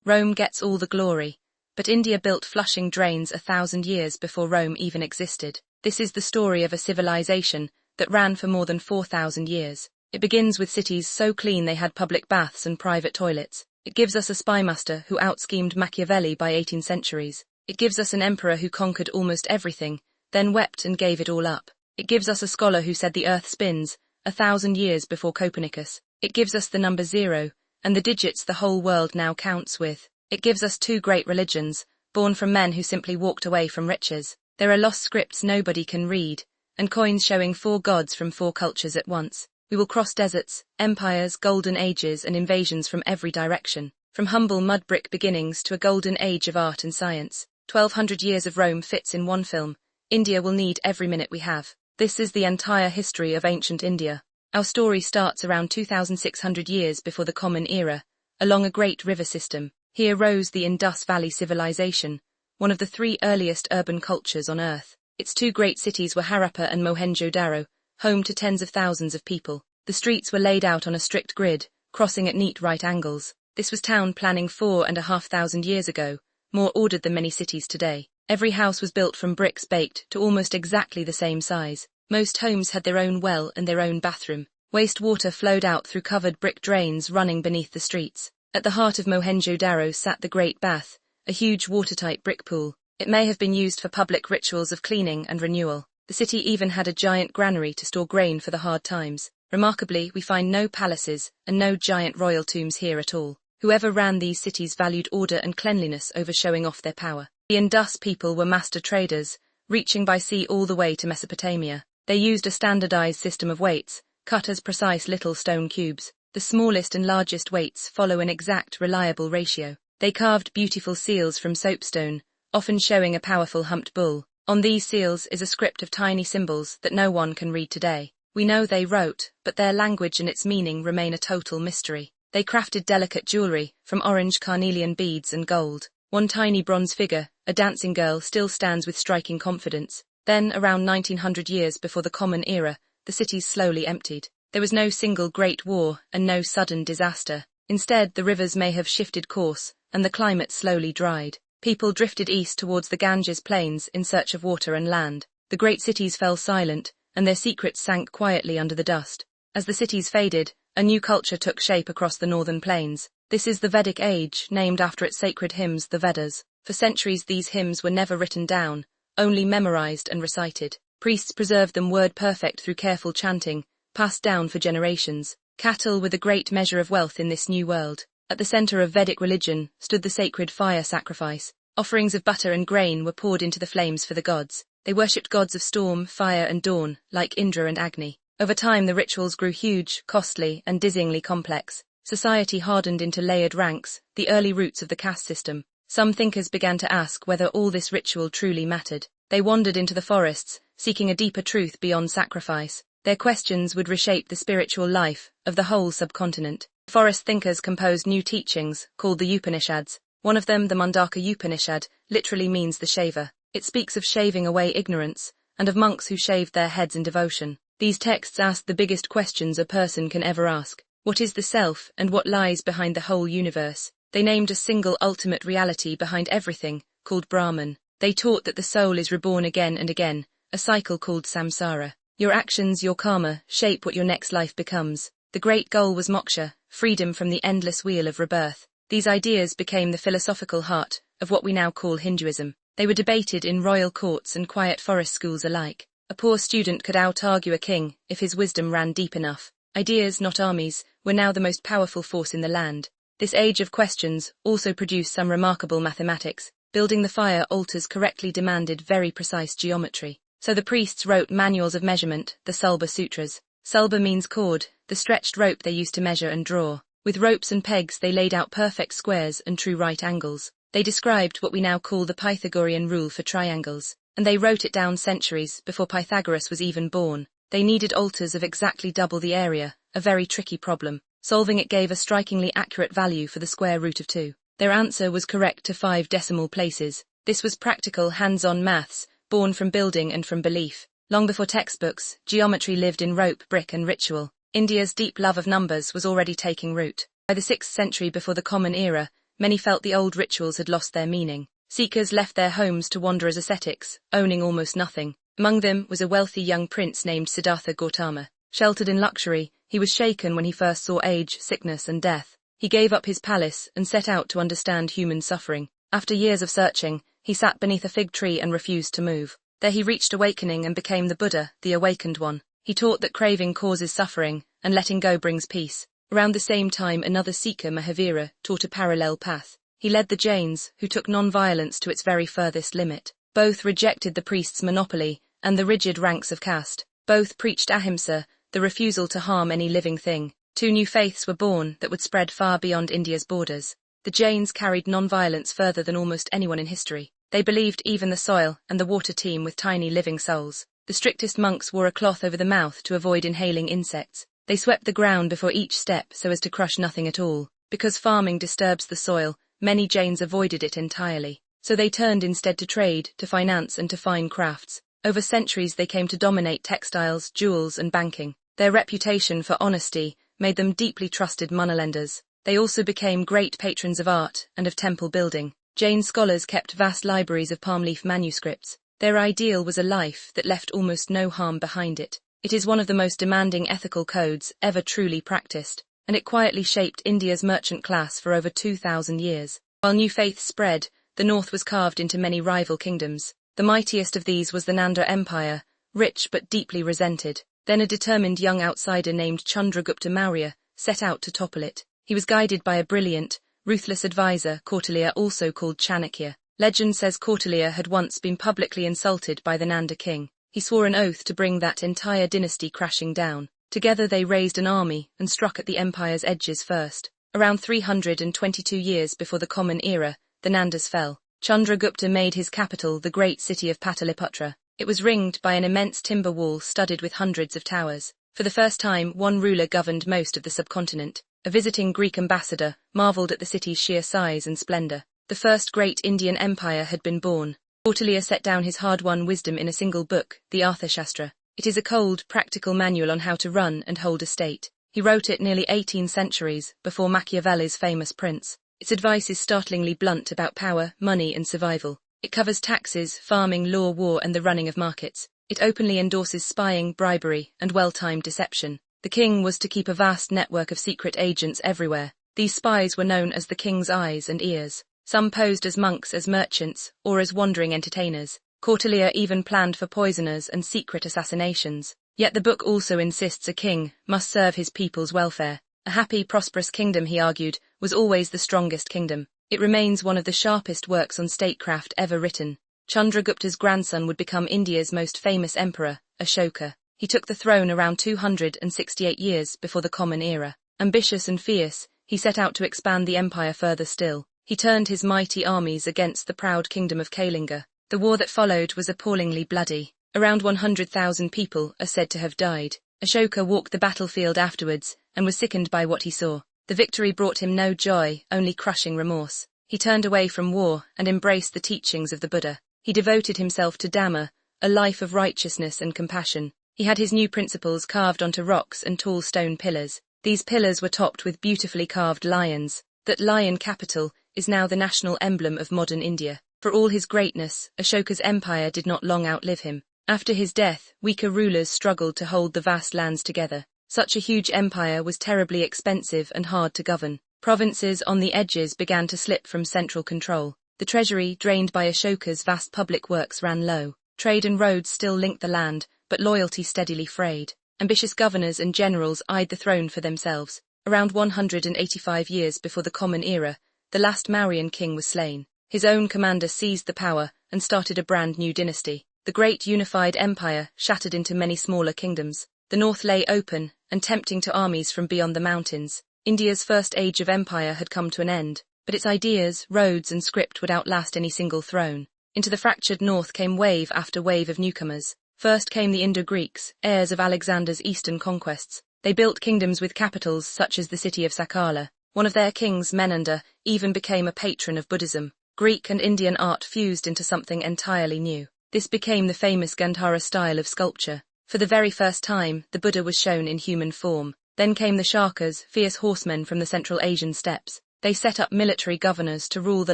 Rome gets all the glory. But India built flushing drains 1,000 years before Rome even existed. This is the story of a civilization that ran for more than 4,000 years. It begins with cities so clean they had public baths and private toilets. It gives us a spymaster who outschemed Machiavelli by 18 centuries. It gives us an emperor who conquered almost everything, then wept and gave it all up. It gives us a scholar who said the earth spins, 1,000 years before Copernicus. It gives us the number 0, and the digits the whole world now counts with. It gives us 2 great religions, born from men who simply walked away from riches. There are lost scripts nobody can read, and coins showing 4 gods from 4 cultures at once. We will cross deserts, empires, golden ages and invasions from every direction. From humble mud brick beginnings to a golden age of art and science. 1,200 years of Rome fits in one film. India will need every minute we have. This is the entire history of ancient India. Our story starts around 2,600 years before the Common Era, along a great river system. Here rose the Indus Valley Civilization, one of the 3 earliest urban cultures on Earth. Its 2 great cities were Harappa and Mohenjo-Daro, home to tens of thousands of people. The streets were laid out on a strict grid, crossing at neat right angles. This was town planning 4,500 years ago, more ordered than many cities today. Every house was built from bricks baked to almost exactly the same size. Most homes had their own well and their own bathroom. Waste water flowed out through covered brick drains running beneath the streets. At the heart of Mohenjo-Daro sat the Great Bath, a huge watertight brick pool. It may have been used for public rituals of cleaning and renewal. The city even had a giant granary to store grain for the hard times. Remarkably, we find no palaces and no giant royal tombs here at all. Whoever ran these cities valued order and cleanliness over showing off their power. The Indus people were master traders, reaching by sea all the way to Mesopotamia. They used a standardized system of weights, cut as precise little stone cubes. The smallest and largest weights follow an exact, reliable ratio. They carved beautiful seals from soapstone, often showing a powerful humped bull. On these seals is a script of tiny symbols that no one can read today. We know they wrote, but their language and its meaning remain a total mystery. They crafted delicate jewelry, from orange carnelian beads and gold. One tiny bronze figure, a dancing girl, still stands with striking confidence. Then, around 1900 years before the Common Era, the cities slowly emptied. There was no single great war and no sudden disaster. Instead, the rivers may have shifted course, and the climate slowly dried. People drifted east towards the Ganges plains in search of water and land. The great cities fell silent, and their secrets sank quietly under the dust. As the cities faded, a new culture took shape across the northern plains. This is the Vedic age, named after its sacred hymns, the Vedas. For centuries these hymns were never written down, only memorized and recited. Priests preserved them word perfect through careful chanting, passed down for generations. Cattle were the great measure of wealth in this new world. At the center of Vedic religion stood the sacred fire sacrifice. Offerings of butter and grain were poured into the flames for the gods. They worshipped gods of storm, fire and dawn, like Indra and Agni. Over time the rituals grew huge, costly and dizzyingly complex. Society hardened into layered ranks, the early roots of the caste system. Some thinkers began to ask whether all this ritual truly mattered. They wandered into the forests, seeking a deeper truth beyond sacrifice. Their questions would reshape the spiritual life of the whole subcontinent. Forest thinkers composed new teachings, called the Upanishads. One of them, the Mundaka Upanishad, literally means the shaver. It speaks of shaving away ignorance, and of monks who shaved their heads in devotion. These texts ask the biggest questions a person can ever ask. What is the self, and what lies behind the whole universe? They named a single ultimate reality behind everything, called Brahman. They taught that the soul is reborn again and again, a cycle called samsara. Your actions, your karma, shape what your next life becomes. The great goal was moksha, freedom from the endless wheel of rebirth. These ideas became the philosophical heart of what we now call Hinduism. They were debated in royal courts and quiet forest schools alike. A poor student could out-argue a king if his wisdom ran deep enough. Ideas, not armies, were now the most powerful force in the land. This age of questions also produced some remarkable mathematics. Building the fire altars correctly demanded very precise geometry. So the priests wrote manuals of measurement, the Sulba Sutras. Sulba means cord, the stretched rope they used to measure and draw. With ropes and pegs they laid out perfect squares and true right angles. They described what we now call the Pythagorean rule for triangles. And they wrote it down centuries before Pythagoras was even born. They needed altars of exactly double the area, a very tricky problem. Solving it gave a strikingly accurate value for the square root of 2. Their answer was correct to 5 decimal places. This was practical, hands-on maths, born from building and from belief. Long before textbooks, geometry lived in rope, brick and ritual. India's deep love of numbers was already taking root. By the 6th century before the Common Era, Many felt the old rituals had lost their meaning. Seekers left their homes to wander as ascetics, owning almost nothing. Among them was a wealthy young prince named Siddhartha Gautama. Sheltered in luxury, he was shaken when he first saw age, sickness, and death. He gave up his palace and set out to understand human suffering. After years of searching, he sat beneath a fig tree and refused to move. There he reached awakening and became the Buddha, the awakened one. He taught that craving causes suffering, and letting go brings peace. Around the same time, another seeker, Mahavira, taught a parallel path. He led the Jains, who took non-violence to its very furthest limit. Both rejected the priest's monopoly and the rigid ranks of caste. Both preached ahimsa, the refusal to harm any living thing. Two new faiths were born that would spread far beyond India's borders. The Jains carried non-violence further than almost anyone in history. They believed even the soil and the water teem with tiny living souls. The strictest monks wore a cloth over the mouth to avoid inhaling insects. They swept the ground before each step so as to crush nothing at all. Because farming disturbs the soil, many Jains avoided it entirely. So they turned instead to trade, to finance, and to fine crafts. Over centuries they came to dominate textiles, jewels, and banking. Their reputation for honesty made them deeply trusted moneylenders. They also became great patrons of art and of temple building. Jain scholars kept vast libraries of palm leaf manuscripts. Their ideal was a life that left almost no harm behind it. It is one of the most demanding ethical codes ever truly practiced, and it quietly shaped India's merchant class for over 2,000 years. While new faiths spread, the north was carved into many rival kingdoms. The mightiest of these was the Nanda Empire, rich but deeply resented. Then a determined young outsider named Chandragupta Maurya set out to topple it. He was guided by a brilliant, ruthless advisor, Kautilya, also called Chanakya. Legend says Kautilya had once been publicly insulted by the Nanda king. He swore an oath to bring that entire dynasty crashing down. Together they raised an army and struck at the empire's edges first. Around 322 years before the Common Era, the Nandas fell. Chandragupta made his capital the great city of Pataliputra. It was ringed by an immense timber wall studded with hundreds of towers. For the first time, one ruler governed most of the subcontinent. A visiting Greek ambassador marveled at the city's sheer size and splendor. The first great Indian empire had been born. Kautilya set down his hard-won wisdom in a single book, the Arthashastra. It is a cold, practical manual on how to run and hold a state. He wrote it nearly 18 centuries before Machiavelli's famous Prince. Its advice is startlingly blunt about power, money, and survival. It covers taxes, farming, law, war, and the running of markets. It openly endorses spying, bribery, and well-timed deception. The king was to keep a vast network of secret agents everywhere. These spies were known as the king's eyes and ears. Some posed as monks, as merchants, or as wandering entertainers. Kautilya even planned for poisoners and secret assassinations. Yet the book also insists a king must serve his people's welfare. A happy, prosperous kingdom, he argued, was always the strongest kingdom. It remains one of the sharpest works on statecraft ever written. Chandragupta's grandson would become India's most famous emperor, Ashoka. He took the throne around 268 years before the Common Era. Ambitious and fierce, he set out to expand the empire further still. He turned his mighty armies against the proud kingdom of Kalinga. The war that followed was appallingly bloody. Around 100,000 people are said to have died. Ashoka walked the battlefield afterwards and was sickened by what he saw. The victory brought him no joy, only crushing remorse. He turned away from war and embraced the teachings of the Buddha. He devoted himself to Dhamma, a life of righteousness and compassion. He had his new principles carved onto rocks and tall stone pillars. These pillars were topped with beautifully carved lions. That lion capital is now the national emblem of modern India. For all his greatness, Ashoka's empire did not long outlive him. After his death, weaker rulers struggled to hold the vast lands together. Such a huge empire was terribly expensive and hard to govern. Provinces on the edges began to slip from central control. The treasury, drained by Ashoka's vast public works, ran low. Trade and roads still linked the land, but loyalty steadily frayed. Ambitious governors and generals eyed the throne for themselves. Around 185 years before the Common Era, the last Mauryan king was slain. His own commander seized the power and started a brand new dynasty. The great unified empire shattered into many smaller kingdoms. The north lay open and tempting to armies from beyond the mountains. India's first age of empire had come to an end, but its ideas, roads, and script would outlast any single throne. Into the fractured north came wave after wave of newcomers. First came the Indo-Greeks, heirs of Alexander's eastern conquests. They built kingdoms with capitals such as the city of Sakala. One of their kings, Menander, even became a patron of Buddhism. Greek and Indian art fused into something entirely new. This became the famous Gandhara style of sculpture. For the very first time, the Buddha was shown in human form. Then came the Shakas, fierce horsemen from the Central Asian steppes. They set up military governors to rule the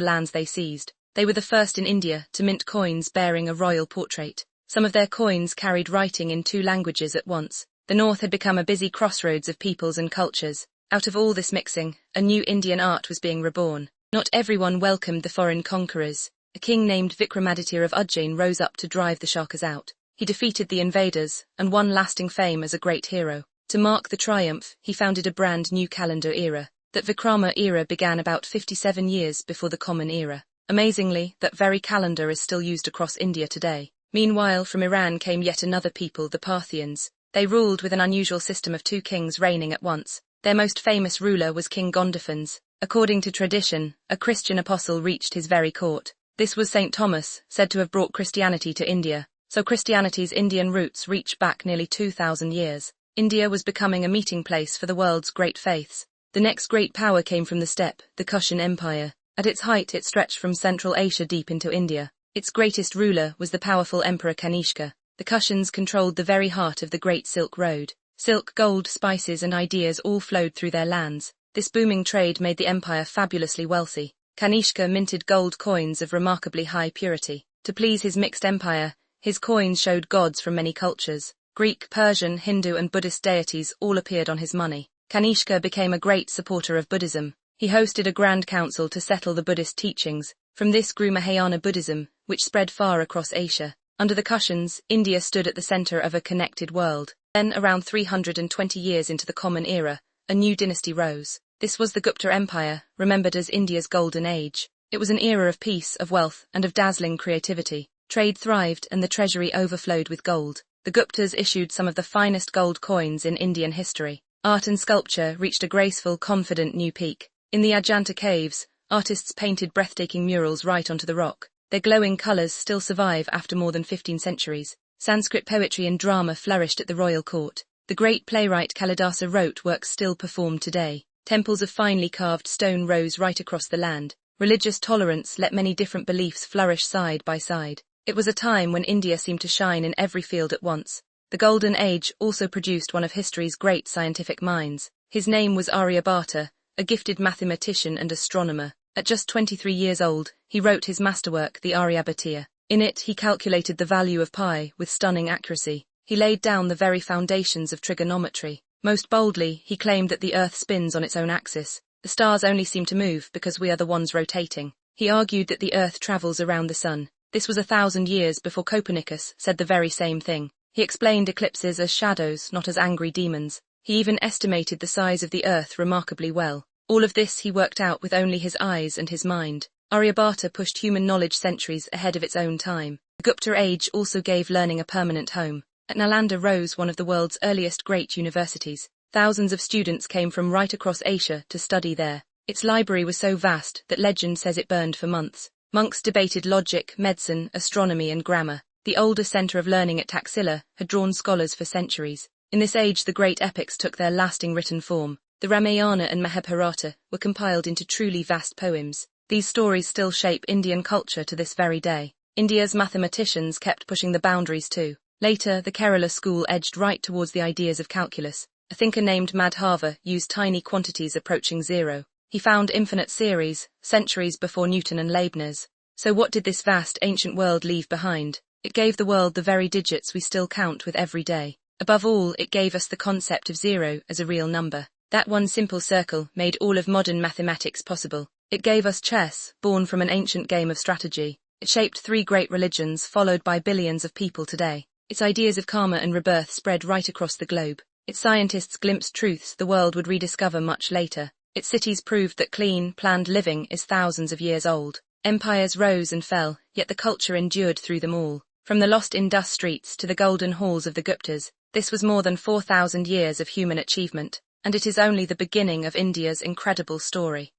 lands they seized. They were the first in India to mint coins bearing a royal portrait. Some of their coins carried writing in 2 languages at once. The north had become a busy crossroads of peoples and cultures. Out of all this mixing, a new Indian art was being reborn. Not everyone welcomed the foreign conquerors. A king named Vikramaditya of Ujjain rose up to drive the Shakas out. He defeated the invaders and won lasting fame as a great hero. To mark the triumph, he founded a brand new calendar era. That Vikrama era began about 57 years before the Common Era. Amazingly, that very calendar is still used across India today. Meanwhile, from Iran came yet another people, the Parthians. They ruled with an unusual system of 2 kings reigning at once. Their most famous ruler was King Gondophanes. According to tradition, a Christian apostle reached his very court. This was St. Thomas, said to have brought Christianity to India. So Christianity's Indian roots reach back nearly 2,000 years. India was becoming a meeting place for the world's great faiths. The next great power came from the steppe, the Kushan Empire. At its height it stretched from Central Asia deep into India. Its greatest ruler was the powerful Emperor Kanishka. The Kushans controlled the very heart of the Great Silk Road. Silk, gold, spices and ideas all flowed through their lands. This booming trade made the empire fabulously wealthy. Kanishka minted gold coins of remarkably high purity. To please his mixed empire, his coins showed gods from many cultures. Greek, Persian, Hindu and Buddhist deities all appeared on his money. Kanishka became a great supporter of Buddhism. He hosted a grand council to settle the Buddhist teachings. From this grew Mahayana Buddhism, which spread far across Asia. Under the Kushans, India stood at the center of a connected world. Then, around 320 years into the Common Era, a new dynasty rose. This was the Gupta Empire, remembered as India's golden age. It was an era of peace, of wealth, and of dazzling creativity. Trade thrived and the treasury overflowed with gold. The Guptas issued some of the finest gold coins in Indian history. Art and sculpture reached a graceful, confident new peak. In the Ajanta caves, artists painted breathtaking murals right onto the rock. Their glowing colors still survive after more than 15 centuries. Sanskrit poetry and drama flourished at the royal court. The great playwright Kalidasa wrote works still performed today. Temples of finely carved stone rose right across the land. Religious tolerance let many different beliefs flourish side by side. It was a time when India seemed to shine in every field at once. The Golden Age also produced one of history's great scientific minds. His name was Aryabhata, a gifted mathematician and astronomer. At just 23 years old, he wrote his masterwork, the Aryabhatiya. In it, he calculated the value of pi with stunning accuracy. He laid down the very foundations of trigonometry. Most boldly, he claimed that the Earth spins on its own axis. The stars only seem to move because we are the ones rotating. He argued that the Earth travels around the sun. This was 1,000 years before Copernicus said the very same thing. He explained eclipses as shadows, not as angry demons. He even estimated the size of the Earth remarkably well. All of this he worked out with only his eyes and his mind. Aryabhata pushed human knowledge centuries ahead of its own time. The Gupta age also gave learning a permanent home. At Nalanda rose one of the world's earliest great universities. Thousands of students came from right across Asia to study there. Its library was so vast that legend says it burned for months. Monks debated logic, medicine, astronomy and grammar. The older center of learning at Taxila had drawn scholars for centuries. In this age the great epics took their lasting written form. The Ramayana and Mahabharata were compiled into truly vast poems. These stories still shape Indian culture to this very day. India's mathematicians kept pushing the boundaries too. Later, the Kerala school edged right towards the ideas of calculus. A thinker named Madhava used tiny quantities approaching zero. He found infinite series, centuries before Newton and Leibniz. So what did this vast ancient world leave behind? It gave the world the very digits we still count with every day. Above all, it gave us the concept of zero as a real number. That one simple circle made all of modern mathematics possible. It gave us chess, born from an ancient game of strategy. It shaped 3 great religions followed by billions of people today. Its ideas of karma and rebirth spread right across the globe. Its scientists glimpsed truths the world would rediscover much later. Its cities proved that clean, planned living is thousands of years old. Empires rose and fell, yet the culture endured through them all. From the lost Indus streets to the golden halls of the Guptas, this was more than 4,000 years of human achievement, and it is only the beginning of India's incredible story.